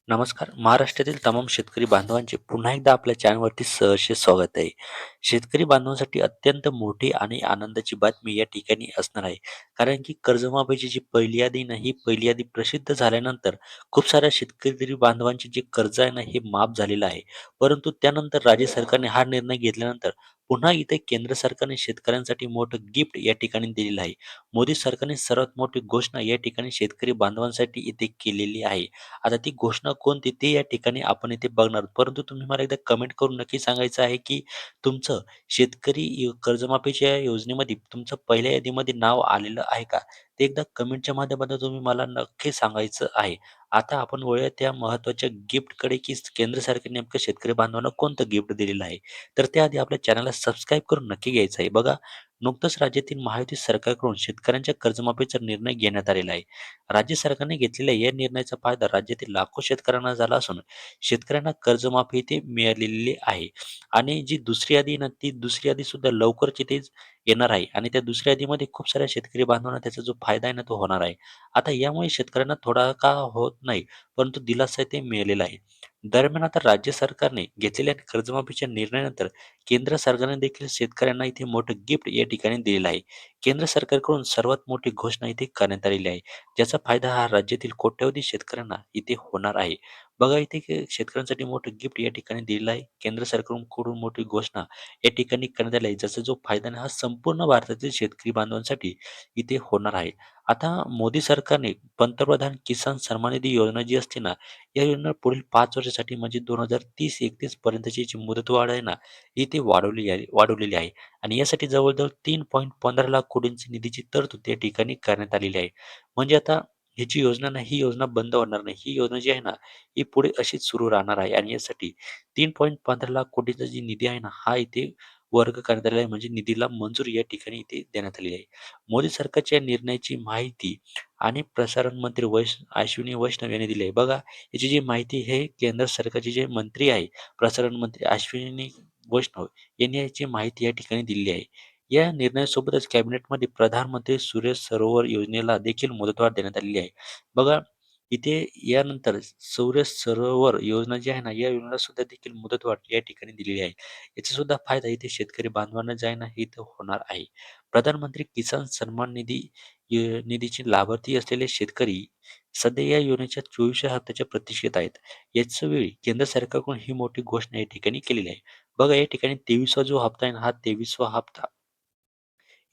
नमस्कार. महाराष्ट्रातील तमाम शेतकरी बांधवांचे पुन्हा एकदा आपल्या चॅनलवरती सहर्ष स्वागत आहे. शेतकरी बांधवांसाठी अत्यंत मोठी आणि आनंदाची बातमी या ठिकाणी असणार आहे. कारण की कर्जमाफीची जी पहिली यादी ना, ही पहिली यादी प्रसिद्ध झाल्यानंतर खूप साऱ्या शेतकरी बांधवांचे जे कर्ज आहे ना, हे माफ झालेलं आहे. परंतु त्यानंतर राज्य सरकारने हा निर्णय घेतल्यानंतर पुन्हा इथे केंद्र सरकारने शेतकऱ्यांसाठी मोठं गिफ्ट या ठिकाणी दिलेलं आहे. मोदी सरकारने सर्वात मोठी घोषणा या ठिकाणी शेतकरी बांधवांसाठी इथे केलेली आहे. आता ती घोषणा कोणती ते या ठिकाणी आपण इथे बघणार आहोत. परंतु तुम्ही मला एकदा कमेंट करून नक्की सांगायचं आहे, की तुमचं शेतकरी कर्जमाफीच्या योजनेमध्ये तुमचं पहिल्या यादीमध्ये नाव आलेलं आहे का? ते एकदा कमेंटच्या माध्यमातून तुम्ही मला नक्की सांगायचं आहे. आता आपण वळूया त्या महत्त्वाच्या गिफ्टकडे, की केंद्र सरकारने नेमकं शेतकरी बांधवांना कोणतं गिफ्ट दिलेलं आहे. तर त्याआधी आपल्या चॅनलला सबस्क्राईब करून नक्की घ्यायचं आहे. बघा, नुकतंच राज्यातील महायुती सरकारकडून शेतकऱ्यांच्या कर्जमाफीचा निर्णय घेण्यात आलेला आहे. राज्य सरकारने घेतलेल्या या निर्णयाचा फायदा राज्यातील लाखो शेतकऱ्यांना झाला असून शेतकऱ्यांना कर्जमाफी ते मिळालेली आहे. आणि जी दुसरी यादी आहे ना, ती दुसरी यादी सुद्धा लवकरच इथेच येणार आहे आणि त्या दुसऱ्या यादीमध्ये खूप साऱ्या शेतकरी बांधवांना त्याचा जो फायदा आहे ना, तो होणार आहे. आता यामुळे शेतकऱ्यांना थोडा का होत नाही, परंतु दिलासा ते मिळालेला आहे. दरम्यान आता राज्य सरकारने घेतलेल्या कर्जमाफीच्या निर्णयानंतर केंद्र सरकारने देखील शेतकऱ्यांना इथे मोठं गिफ्ट या ठिकाणी दिलेलं आहे. केंद्र सरकारकडून सर्वात मोठी घोषणा इथे करण्यात आलेली आहे. ज्याचा फायदा हा राज्यातील कोट्यवधी शेतकऱ्यांना इथे होणार आहे. बघा, इथे शेतकऱ्यांसाठी मोठं गिफ्ट या ठिकाणी दिलेलं आहे. केंद्र सरकारकडून मोठी घोषणा या ठिकाणी करण्यात आली आहे. ज्याचा जो फायदा आहे हा संपूर्ण भारतातील शेतकरी बांधवांसाठी इथे होणार आहे. आता मोदी सरकारने पंतप्रधान किसान सन्मान निधी योजना जी असते ना, या योजना पुढील 5 वर्षासाठी म्हणजे 2030-31 पर्यंतची जी मुदतवाढ आहे ना, ही ते वाढवलेली आहे आणि यासाठी जवळ-जवळ 3.15 लाख कोटींची निधीची तरतूद या ठिकाणी करण्यात आलेली आहे. म्हणजे आता ही जी योजना नाही, ही योजना बंद होणार नाही. ही योजना जी आहे ना, ही पुढे अशीच सुरू राहणार आहे आणि यासाठी 3.15 लाख कोटीचा जी निधी आहे ना, हा इथे वर्ग करण्यात आलेला आहे. म्हणजे निधीला मंजुरी या ठिकाणी इथे देण्यात आलेली आहे. मोदी सरकारच्या या निर्णयाची माहिती आणि प्रसारण मंत्री अश्विनी वैष्णव यांनी दिली आहे. बघा, याची जी माहिती हे केंद्र सरकारचे जे मंत्री आहे, प्रसारण मंत्री अश्विनी वैष्णव यांनी याची माहिती या ठिकाणी दिली आहे. या निर्णयासोबतच कॅबिनेटमध्ये प्रधानमंत्री सूर्य सरोवर योजनेला देखील मुदतवाढ देण्यात आलेली आहे. बघा, इथे यानंतर सूर्य सरोवर योजना जी आहे ना, या योजनेला सुद्धा देखील मुदतवाढ या ठिकाणी दिलेली आहे. याचा सुद्धा फायदा इथे शेतकरी बांधवांना जे आहे ना, हे इथं होणार आहे. प्रधानमंत्री किसान सन्मान निधीचे लाभार्थी असलेले शेतकरी सध्या या योजनेच्या 24व्या हप्त्याच्या प्रतीक्षेत आहेत. याच वेळी केंद्र सरकारकडून ही मोठी घोषणा या ठिकाणी केलेली आहे. बघा, या ठिकाणी 23वा जो हप्ता आहे ना, हा 23वा हप्ता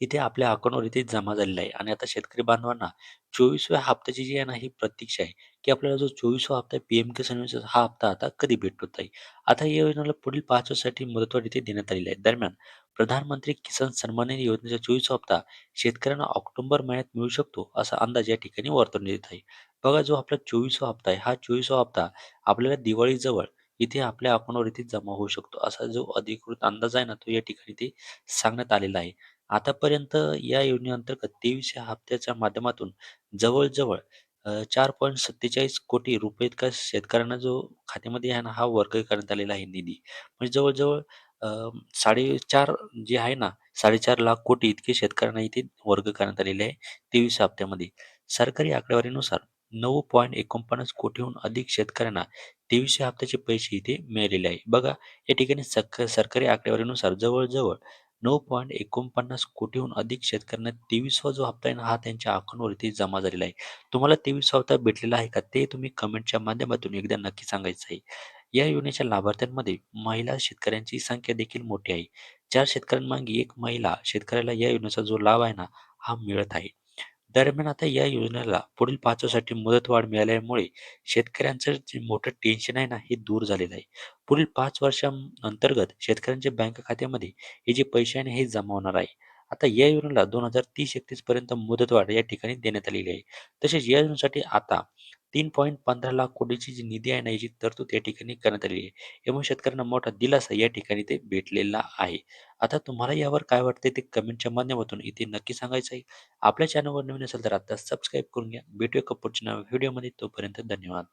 इथे आपल्या अकाउंटवर इथे जमा झालेला आहे आणि आता शेतकरी बांधवांना 24व्या हप्त्याची जी आहे ना, ही प्रतीक्षा आहे, की आपल्याला जो 24वा हप्ता पी-एम किसान योजनेचा हा हप्ता आता कधी भेटतो आहे. आता या योजनेला पुढील 5 वर्षासाठी मुदतवाढ इथे देण्यात आलेली आहे. दरम्यान प्रधानमंत्री किसान सन्मान निधी योजनेचा 24वा हप्ता शेतकऱ्यांना ऑक्टोबर महिन्यात मिळू शकतो, असा अंदाज या ठिकाणी वर्तवण्यात येत आहे. बघा, जो आपला 24वा हप्ता आहे, हा 24वा हप्ता आपल्याला दिवाळीजवळ इथे आपल्या अकाउंटवर इथे जमा होऊ शकतो. असा जो अधिकृत अंदाज आहे ना, तो या ठिकाणी ते सांगण्यात आलेला आहे. आतापर्यंत या योजनेअंतर्गत 23 हप्त्याच्या माध्यमातून जवळ-जवळ 4.47 कोटी रुपये इतका शेतकऱ्यांना जो खात्यामध्ये आहे ना, हा वर्ग करण्यात आलेला आहे निधी. म्हणजे जवळ-जवळ अ, 4.5 जे आहे ना, 4.5 लाख कोटी इतके शेतकऱ्यांना इथे वर्ग करण्यात आलेले आहे 23 हप्त्यामध्ये. सरकारी आकडेवारीनुसार 9.49 कोटीहून अधिक शेतकऱ्यांना 23 हप्त्याचे पैसे इथे मिळालेले आहे. बघा, या ठिकाणी सरकारी आकडेवारीनुसार जवळ-जवळ 9.49 कोटीहून अधिक शेतकऱ्यांना 23वा जो हप्ता आहे ना, हा त्यांच्या अकाउंटवरती जमा झालेला आहे. तुम्हाला 23वा हप्ता भेटलेला आहे का? ते तुम्ही कमेंटच्या माध्यमातून एकदा नक्की सांगायचं आहे. या योजनेच्या लाभार्थ्यांमध्ये महिला शेतकऱ्यांची संख्या देखील मोठी आहे. 4 शेतकऱ्यांमागे 1 महिला शेतकऱ्याला या योजनेचा जो लाभ आहे ना, हा मिळत आहे. दरम्यान आता या योजनेला पुढील 5 वर्षासाठी मुदतवाढ मिळाल्यामुळे शेतकऱ्यांचं जे मोठं टेन्शन आहे ना, हे दूर झालेलं आहे. पुढील 5 वर्षांअंतर्गत शेतकऱ्यांच्या बँक खात्यामध्ये हे जे पैसे आहे ना, हे जमा होणार आहे. आता या योजनेला 2030-31 पर्यंत मुदतवाढ या ठिकाणी देण्यात आलेली आहे. तसेच या योजनेसाठी आता 3.15 लाख कोटीची जी निधी आहे ना, याची तरतूद या ठिकाणी करण्यात आलेली आहे. यामुळे शेतकऱ्यांना मोठा दिलासा या ठिकाणी ते भेटलेला आहे. आता तुम्हाला यावर काय वाटते ते कमेंटच्या माध्यमातून इथे नक्की सांगायचं आहे. आपल्या चॅनलवर नवीन असेल तर आता सबस्क्राईब करून घ्या. भेटूया पुढच्या व्हिडिओमध्ये. तोपर्यंत धन्यवाद.